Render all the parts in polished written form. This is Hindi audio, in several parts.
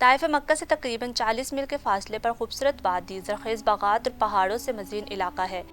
ताइफ मक्का से तकरीबन 40 मील के फासले पर खूबसूरत वादी, ज़रख़ेज़ बागात और पहाड़ों से मज़ीन इलाका है।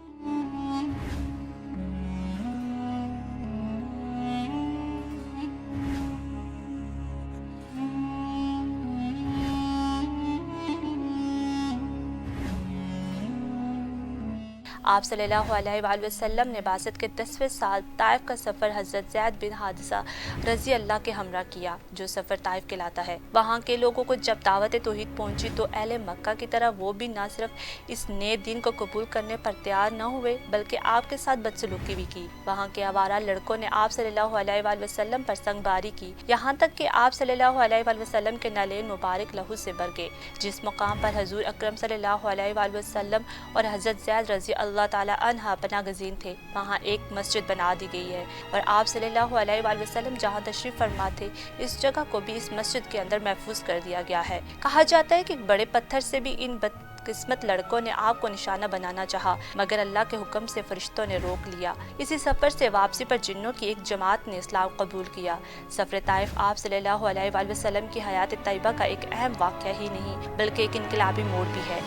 आप सल्लल्लाहु अलैहि वसल्लम ने बासत के 10वें साल ताइफ का सफ़र हज़रत ज़ैद बिन हारिसा रज़ी अल्लाह के हमरा किया, जो सफ़र ताइफ कहलाता है। वहाँ के लोगों को जब दावत तौहीद पहुँची तो अहले मक्का की तरह वो भी न सिर्फ इस नए दीन को कबूल करने पर तैयार न हुए, बल्कि आपके साथ बदसलूकी भी की। वहाँ के आवारा लड़कों ने आप सल्लल्लाहु अलैहि वसल्लम पर संगबारी की, यहाँ तक कि आप सल्लल्लाहु अलैहि वसल्लम के नलेन मुबारक लहू से भर गए। जिस मुकाम पर हजूर अकरम सल्लल्लाहु अलैहि वसल्लम और हज़रत ज़ैद रज़ी अल्लाह ताला अन्हा पनाह गज़ीन थे, वहाँ एक मस्जिद बना दी गई है और आप सल्लल्लाहु अलैहि वसल्लम जहाँ तशरीफ़ फरमा थे, इस जगह को भी इस मस्जिद के अंदर महफूज कर दिया गया है। कहा जाता है कि बड़े पत्थर से भी इन बदकिस्मत लड़कों ने आग को निशाना बनाना चाहा, मगर अल्लाह के हुक्म से फरिश्तों ने रोक लिया। इसी सफ़र से वापसी पर जिन्नों की एक जमात ने इस्लाम कबूल किया। सफ़र ताइफ आप सल्लल्लाहु अलैहि वसल्लम की हयात तैयबा का एक अहम वाक़या ही नहीं, बल्कि एक इनकलाबी मोड़ भी है।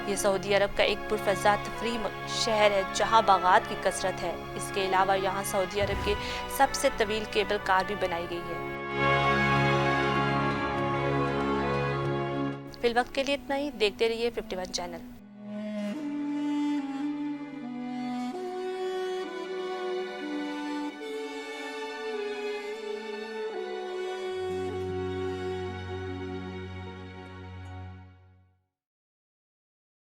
ये सऊदी अरब का एक पुरफ़ज़ा तफरीह शहर है जहाँ बागात की कसरत है। इसके अलावा यहाँ सऊदी अरब के सबसे तवील केबल कार भी बनाई गई है। फिलवक्त के लिए इतना ही। देखते रहिए 51 चैनल।